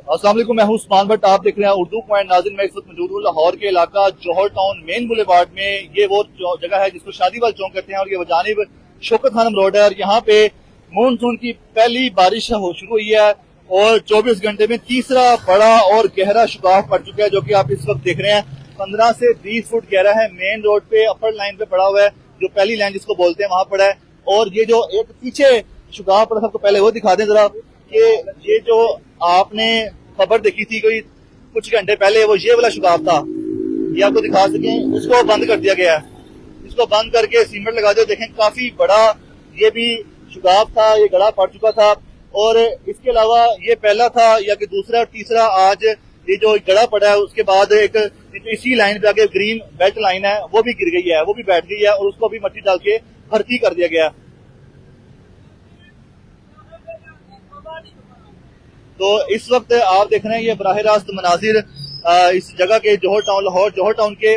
अस्सलाम वालेकुम, मैं हूं उस्मान भट्ट। आप देख रहे हैं उर्दू पॉइंट। नाज़रीन, मैं इस वक्त मौजूद हूं लाहौर के इलाका जौहर टाउन मेन बुलेवार्ड में। ये वो जगह है जिसको शादीवाल चौक कहते हैं और ये जानिब शौकत खानम रोड है। और यहाँ पे मानसून की पहली बारिश शुरू हुई है और 24 घंटे में तीसरा बड़ा और गहरा शुगाफ पड़ चुका है, जो कि आप इस वक्त देख रहे हैं। 15 से 20 फुट गहरा है। मेन रोड पे अपर लाइन पे पड़ा हुआ है, जो पहली लाइन जिसको बोलते हैं वहां पड़ा है। और ये जो एक पीछे शुगाफ पड़ा, सबको पहले वो दिखा दें जरा कि ये जो आपने खबर देखी थी कोई कुछ घंटे पहले, वो ये वाला शुगाफ था। ये आपको दिखा सकें, इसको बंद कर दिया गया है। इसको बंद करके सीमेंट लगा दिया। देखें काफी बड़ा ये भी शुगाफ था, ये गड़ा पड़ चुका था। और इसके अलावा ये पहला था या कि दूसरा और तीसरा आज ये जो गड़ा पड़ा है, उसके बाद एक इसी लाइन पे आगे ग्रीन बेल्ट लाइन है, वो भी गिर गई है, वो भी बैठ गई है और उसको भी मिट्टी डाल के भर्ती कर दिया गया। तो इस वक्त आप देख रहे हैं ये बराह रास्त मनाजिर इस जगह के जौहर टाउन, लाहौर जौहर टाउन के।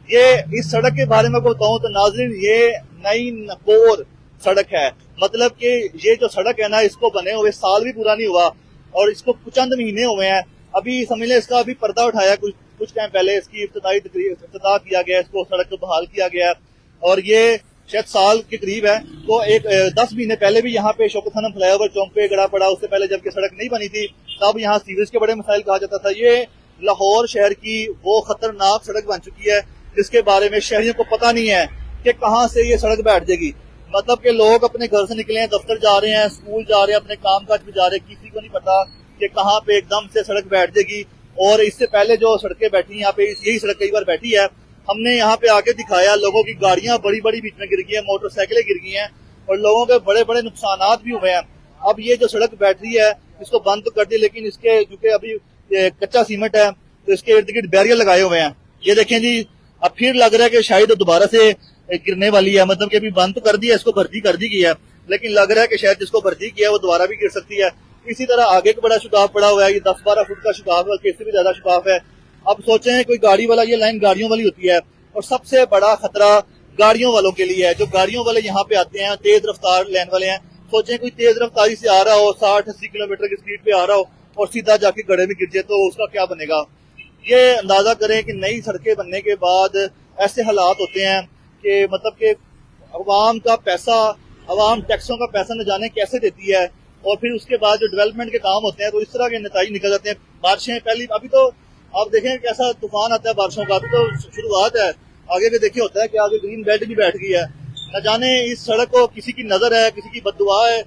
ये इस सड़क के बारे में बताऊं तो नाज़रीन, ये नई नकोर सड़क है। मतलब कि ये जो सड़क है ना, इसको बने हुए साल भी पूरा नहीं हुआ और इसको चंद महीने हुए हैं। अभी समझ लें इसका अभी पर्दा उठाया कुछ टाइम पहले, इसकी इफ्तिताह किया गया, इसको सड़क को बहाल किया गया और ये शायद साल के करीब है। तो एक 10 महीने पहले भी यहाँ पे शौकत खानम फ्लाईओवर चौक पे गड़ा पड़ा। उससे पहले जबकि सड़क नहीं बनी थी तब यहाँ सीवरेज के बड़े मसाइल कहा जाता था। ये लाहौर शहर की वो खतरनाक सड़क बन चुकी है जिसके बारे में शहरियों को पता नहीं है कि कहाँ से ये सड़क बैठ जाएगी। मतलब कि लोग अपने घर से निकले हैं, दफ्तर जा रहे हैं, स्कूल जा रहे हैं, अपने काम काज भी जा रहे हैं, किसी को नहीं पता कि कहाँ पे एकदम से सड़क बैठ जाएगी। और इससे पहले जो सड़कें बैठी यहाँ पे, यही सड़क कई बार बैठी है। हमने यहाँ पे आके दिखाया, लोगों की गाड़ियां बड़ी बड़ी बीच में गिर गई है, मोटरसाइकिलें गिर गई हैं और लोगों के बड़े बड़े नुकसान भी हुए हैं। अब ये जो सड़क बैठ रही है इसको बंद तो कर दी, लेकिन इसके क्योंकि अभी कच्चा सीमेंट है तो इसके इर्द गिर्द बैरियर लगाए हुए हैं। ये देखें जी, अब फिर लग रहा है कि शायद दोबारा से गिरने वाली है। मतलब कि अभी बंद तो कर दिया, इसको भर्ती कर दी गई है, लेकिन लग रहा है कि शायद जिसको भर्ती किया है वो दोबारा भी गिर सकती है। इसी तरह आगे का बड़ा शुगाफ पड़ा हुआ है, ये 10-12 फुट का शुगाफ है, इससे भी ज्यादा शुगाफ है। अब सोचें कोई गाड़ी वाला, ये लाइन गाड़ियों वाली होती है और सबसे बड़ा खतरा गाड़ियों वालों के लिए है। जो गाड़ियों वाले यहाँ पे आते हैं, तेज रफ्तार लेन वाले हैं, सोचें कोई तेज रफ्तारी से आ रहा हो, 60-80 किलोमीटर की स्पीड पे आ रहा हो और सीधा जाके गड्ढे में गिर जाए तो उसका क्या बनेगा। ये अंदाजा करें कि नई सड़कें बनने के बाद ऐसे हालात होते हैं कि मतलब कि अवाम का पैसा, अवाम टैक्सों का पैसा न जाने कैसे देती है और फिर उसके बाद जो डेवलपमेंट के काम होते हैं तो इस तरह के नतीजे निकल जाते हैं। बारिशें पहली, अभी तो आप देखें कैसा तूफान आता है बारिशों का, अभी तो शुरुआत है। आगे के देखिए होता है कि आगे ग्रीन बेल्ट भी बैठ गई है। न जाने इस सड़क को किसी की नजर है, किसी की बद्दुआ है,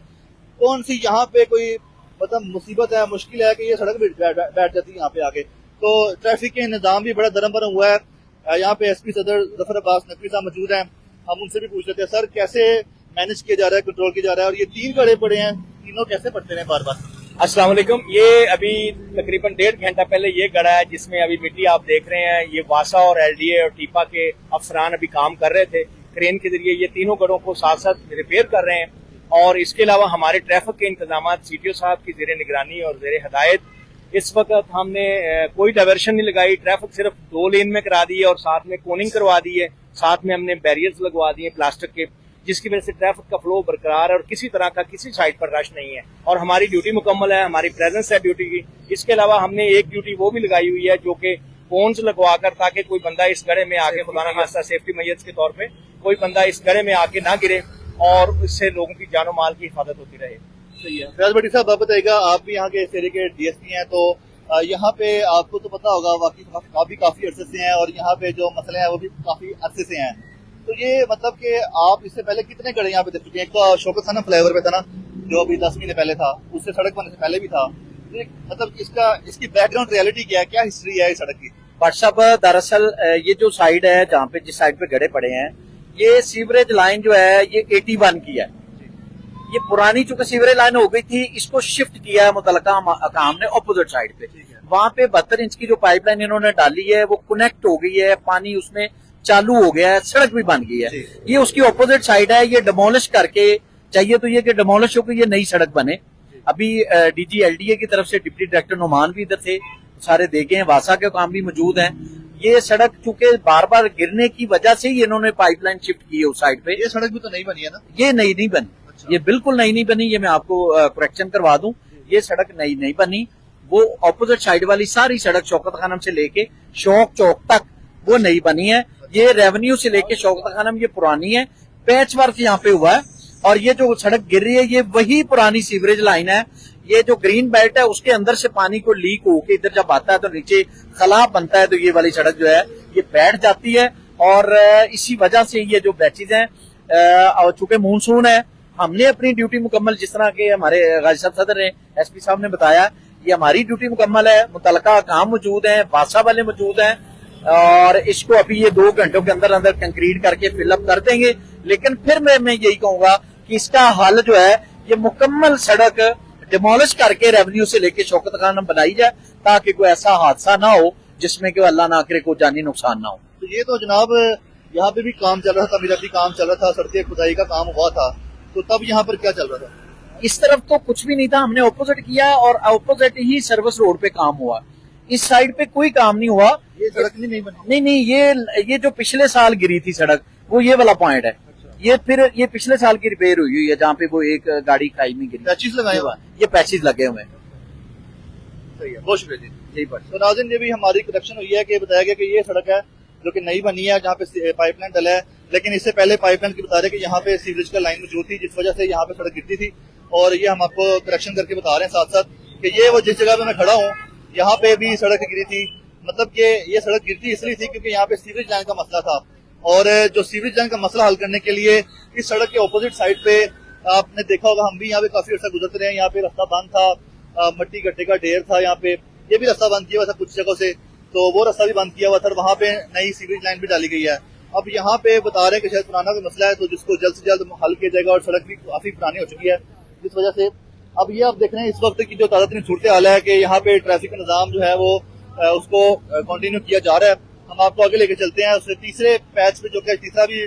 कौन सी यहाँ पे कोई मतलब मुसीबत है, मुश्किल है कि ये सड़क भी बैठ जाती है यहाँ पे आगे। तो ट्रैफिक के निजाम भी बड़ा दरम बरम हुआ है। यहाँ पे एसपी सदर जफर अब्बास नकवी साहब मौजूद हैं, हम उनसे भी पूछ लेते हैं, सर कैसे मैनेज किया जा रहा है, कंट्रोल किया जा रहा है और ये 3 गड्ढे पड़े हैं, तीनों कैसे पड़ते हैं बार बार? अस्सलाम वालेकुम। ये अभी तकरीबन 1.5 घंटा पहले ये गड़ा है जिसमें अभी मिट्टी आप देख रहे हैं। ये वासा और एलडीए और टीपा के अफसरान अभी काम कर रहे थे, क्रेन के जरिए ये तीनों गढ़ों को साथ साथ रिपेयर कर रहे हैं। और इसके अलावा हमारे ट्रैफिक के इंतजाम सीटीओ साहब की जेर निगरानी और जेर हदायत इस वक्त हमने कोई डायवर्शन नहीं लगाई। ट्रैफिक सिर्फ 2 लेन में करा दी है और साथ में कोनिंग करवा दी है, साथ में हमने बैरियर्स लगवा दिए प्लास्टिक के, जिसकी वजह से ट्रैफिक का फ्लो बरकरार है और किसी तरह का किसी साइड पर रश नहीं है। और हमारी ड्यूटी मुकम्मल है, हमारी प्रेजेंस है ड्यूटी की। इसके अलावा हमने एक ड्यूटी वो भी लगाई हुई है जो कि कोन्स लगवाकर, ताकि कोई बंदा इस गड्ढे में आके खुदा ना खास्ता सेफ्टी मैयत के तौर पे कोई बंदा इस गड्ढे में आके ना गिरे और इससे लोगों की जानो माल की हिफाजत होती रहे। सही है। फैज भट्टी साहब, आप बताइएगा, आप भी यहाँ के इस एरिया के डीएसपी हैं, तो यहाँ पे आपको तो पता होगा वाकई काफी अरसे से हैं और यहाँ पे जो मसले हैं वो भी काफी अरसे से हैं। तो ये मतलब कि आप इससे पहले कितने गड्ढे यहाँ पे देख चुके हैं? एक तो शौकत खानम फ्लाईओवर पे था ना, जो अभी 10 महीने पहले था, उससे सड़क बनने से पहले भी था। तो मतलब इसकी बैकग्राउंड रियलिटी क्या है, क्या हिस्ट्री है इस सड़क की? व्हाट्सअप दरअसल ये जो साइड है जहाँ पे जिस साइड पे गड्ढे पड़े हैं, ये सीवरेज लाइन जो है ये 81 की है। ये पुरानी चूंकि सीवरेज लाइन हो गई थी, इसको शिफ्ट किया है मुतलका काम ने अपोजिट साइड पे। वहाँ पे 72 इंच की जो पाइपलाइन इन्होंने डाली है वो कनेक्ट हो गई है, पानी उसमें चालू हो गया है, सड़क भी बन गई है। ये उसकी ऑपोजिट साइड है। ये डिमोलिश करके, चाहिए तो ये कि डिमोलिश होकर ये नई सड़क बने। अभी डीजी एलडीए की तरफ से डिप्टी डायरेक्टर नुमान भी इधर थे, सारे देखे हैं, वासा के काम भी मौजूद हैं। ये सड़क चूंकि बार बार गिरने की वजह से ही इन्होंने पाइपलाइन शिफ्ट की है उस साइड पे। ये सड़क भी तो नहीं बनी है ना? ये नई नहीं बनी। अच्छा। ये बिल्कुल नई नहीं बनी, ये मैं आपको करेक्शन करवा दूं, ये सड़क नई नहीं बनी। वो ऑपोजिट साइड वाली सारी सड़क शौकत खानम से लेके शौक चौक तक वो नई बनी है। ये रेवेन्यू से लेके शौकत खानम ये पुरानी है, पैच वर्क यहाँ पे हुआ है। और ये जो सड़क गिर रही है ये वही पुरानी सीवरेज लाइन है। ये जो ग्रीन बेल्ट है उसके अंदर से पानी को लीक होके इधर जब आता है तो नीचे खलाब बनता है, तो ये वाली सड़क जो है ये बैठ जाती है। और इसी वजह से ये जो बैचेज हैं, और चूंकि मानसून है, हमने अपनी ड्यूटी मुकम्मल, जिस तरह के हमारे गाजी साहब सदर ने, एसपी साहब ने बताया, ये हमारी ड्यूटी मुकम्मल है। मुतलका काम मौजूद है, वासा वाले मौजूद हैं, और इसको अभी ये 2 घंटों के अंदर अंदर कंक्रीट करके फिलअप कर देंगे। लेकिन फिर मैं यही कहूंगा कि इसका हल जो है ये मुकम्मल सड़क डिमोलिश करके रेवेन्यू से लेके शौकत खानम बनाई जाए, ताकि कोई ऐसा हादसा ना हो जिसमें कि अल्लाह ना करे कोई जानी नुकसान ना हो। तो ये तो जनाब यहाँ पे भी काम चल रहा था, मिलाती काम चल रहा था, सड़कें खुदाई का काम हुआ था, तो तब यहाँ पर क्या चल रहा था? इस तरफ तो कुछ भी नहीं था, हमने ऑपोजिट किया और ऑपोजिट ही सर्विस रोड पे काम हुआ। इस साइड पे कोई काम नहीं हुआ। ये सड़क नहीं बनी? नहीं, ये जो पिछले साल गिरी थी सड़क, वो ये वाला पॉइंट है। ये फिर ये पिछले साल की रिपेयर हुई है, जहाँ पे वो एक गाड़ी खाई में गिरी। पैचेस लगाए हुआ? ये पैचेस लगे हुए हैं। सही है, बहुत शुक्रिया जी। तो नाज़रीन, ये भी हमारी करेक्शन हुई है कि बताया गया कि ये सड़क है जो कि नई बनी है, जहाँ पे पाइपलाइन डला है, लेकिन इससे पहले पाइपलाइन की बता रहे हैं कि यहाँ पे सीवरेज का लाइन मौजूद थी, जिस वजह से यहाँ पे सड़क गिरती थी। और ये हम आपको करेक्शन करके बता रहे हैं साथ साथ कि ये वो जिस जगह पे मैं खड़ा हूँ यहाँ पे भी सड़क गिरी थी। मतलब कि ये सड़क गिरती इसलिए थी क्योंकि यहाँ पे सीवरेज लाइन का मसला था, और जो सीवरेज लाइन का मसला हल करने के लिए इस सड़क के ऑपोजिट साइड पे आपने देखा होगा, हम भी यहाँ पे काफी अर्सा गुजरते रहे, यहाँ पे रास्ता बंद था, मट्टी गड्ढे का ढेर था यहाँ पे, ये भी रास्ता बंद किया हुआ था कुछ जगहों से, तो वो रास्ता भी बंद किया हुआ था, वहाँ पे नई सीवरेज लाइन भी डाली गई है। अब यहाँ पे बता रहे हैं कि शायद पुराना कोई मसला है, तो जिसको जल्द से जल्द हल किया जाएगा, और सड़क भी काफी पुरानी हो चुकी है, जिस वजह से अब ये आप देख रहे हैं इस वक्त की जो ताज़ा तरीन सूरत हाल है कि यहाँ पे ट्रैफिक का निज़ाम जो है वो उसको कंटिन्यू किया जा रहा है। हम आपको आगे लेके चलते हैं। उससे तीसरे पैच पे जो कि तीसरा भी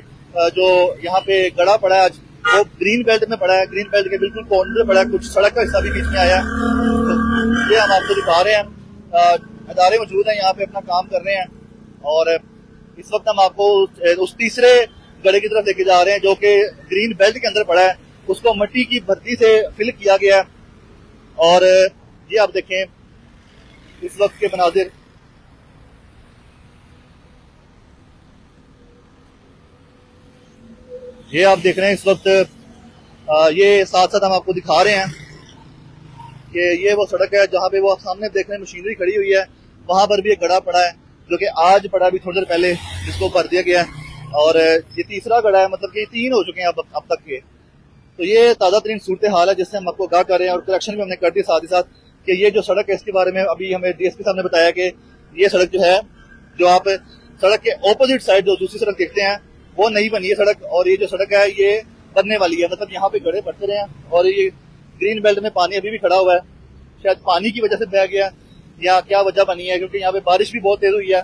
जो यहाँ पे गड़ा पड़ा है आज, वो ग्रीन बेल्ट में पड़ा है, ग्रीन बेल्ट के बिल्कुल कॉर्नर में पड़ा है, कुछ सड़क का हिस्सा भी बीच में आया है, तो ये हम आपको दिखा रहे हैं। अदारे मौजूद हैं यहाँ पे, अपना काम कर रहे हैं, और इस वक्त हम आपको उस तीसरे गड़े की तरफ लेके जा रहे हैं जो कि ग्रीन बेल्ट के अंदर पड़ा है, उसको मट्टी की भर्ती से फिल किया गया है। और ये आप देखें इस वक्त के मनाजिर, ये आप देख रहे हैं इस वक्त, ये साथ साथ हम आपको दिखा रहे हैं कि ये वो सड़क है जहाँ पे वो आप सामने देख रहे हैं मशीनरी खड़ी हुई है, वहां पर भी एक गड़ा पड़ा है जो कि आज पड़ा अभी थोड़ी देर पहले, जिसको भर दिया गया है। और ये तीसरा गड़ा है, मतलब कि 3 हो चुके हैं अब तक के। तो ये ताज़ा तरीन सूरत हाल है जिससे हम आपको आगाह कर रहे हैं, और करेक्शन भी हमने कर दी साथ ही साथ कि ये जो सड़क है इसके बारे में अभी हमें डीएसपी साहब ने बताया कि ये सड़क जो है, जो आप सड़क के ऑपोजिट साइड जो दूसरी सड़क देखते हैं वो नहीं बनी है सड़क, और ये जो सड़क है ये बनने वाली है। मतलब यहाँ पे गड्ढे बढ़ते रहे हैं, और ये ग्रीन बेल्ट में पानी अभी भी खड़ा हुआ है, शायद पानी की वजह से बह गया या क्या वजह बनी है, क्योंकि यहाँ पे बारिश भी बहुत तेज हुई है।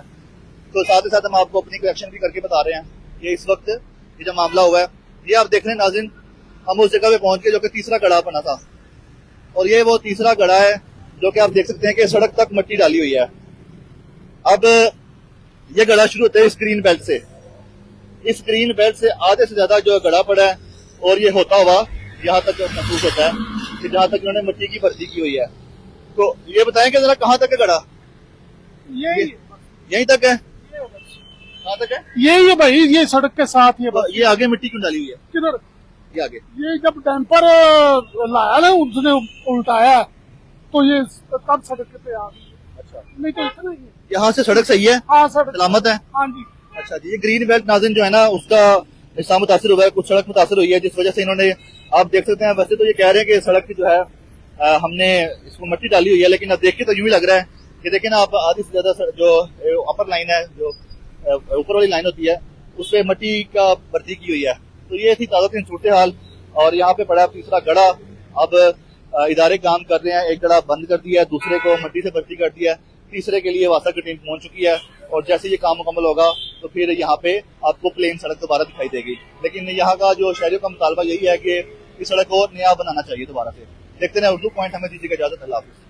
तो साथ ही साथ हम आपको अपनी करेक्शन भी करके बता रहे हैं। ये इस वक्त ये जो मामला हुआ है, ये आप देख रहे हैं नाज़रीन, हम उस जगह पे पहुंच के जो कि तीसरा गड़ा बना था, और ये वो तीसरा गड़ा है जो कि आप देख सकते हैं कि सड़क तक मट्टी डाली हुई है। अब ये गड़ा शुरू होता है इस ग्रीन बेल्ट से, इस ग्रीन बेल्ट से आधे से ज्यादा जो गड़ा पड़ा है, और ये होता हुआ यहाँ तक महसूस होता है कि जहाँ तक इन्होंने मिट्टी की भर्ती की हुई है। तो ये बताएं कि जरा कहाँ तक है गड़ा? यहीं तक है? कहाँ तक है? ये भाई, ये सड़क के साथ ये आगे मिट्टी क्यों डाली हुई है? किधर? ये आगे, ये जब डैम्पर लाया ना उसने उल्टाया, तो ये तब सड़क पे आ गई। अच्छा, नहीं तो इतना ही। यहाँ से सड़क सही है? हाँ सड़क सलामत है? हाँ जी। अच्छा जी, ये ग्रीन बेल्ट नाज़रीन जो है ना, उसका हिस्सा मुतासिर हुआ है, कुछ सड़क मुतासिर हुई है, जिस वजह से इन्होंने, आप देख सकते हैं, वैसे तो ये कह रहे हैं कि सड़क की जो है हमने इसको मट्टी डाली हुई है, लेकिन अब देख के तो यूं ही लग रहा है कि देखिए ना आप, आधी से ज्यादा जो अपर लाइन है, जो ऊपर वाली लाइन होती है, उस पर मट्टी का भर्ती की हुई है। तो ये थी ताज़ा तरीन सूरत हाल, और यहाँ पे पड़ा तीसरा गड़ा। अब इदारे काम कर रहे हैं, एक गड़ा बंद कर दिया है, दूसरे को मट्टी से भर्ती कर दिया है, तीसरे के लिए वासा की टीम पहुंच चुकी है, और जैसे ये काम मुकम्मल होगा तो फिर यहाँ पे आपको प्लेन सड़क दोबारा दिखाई देगी। लेकिन यहाँ का जो शहरियों का मुतालबा यही है कि इस सड़क को नया बनाना चाहिए दोबारा से। देखते हैं उर्दू पॉइंट, हमें दीजिएगा इजाजत, अल्लाह हाफिज़।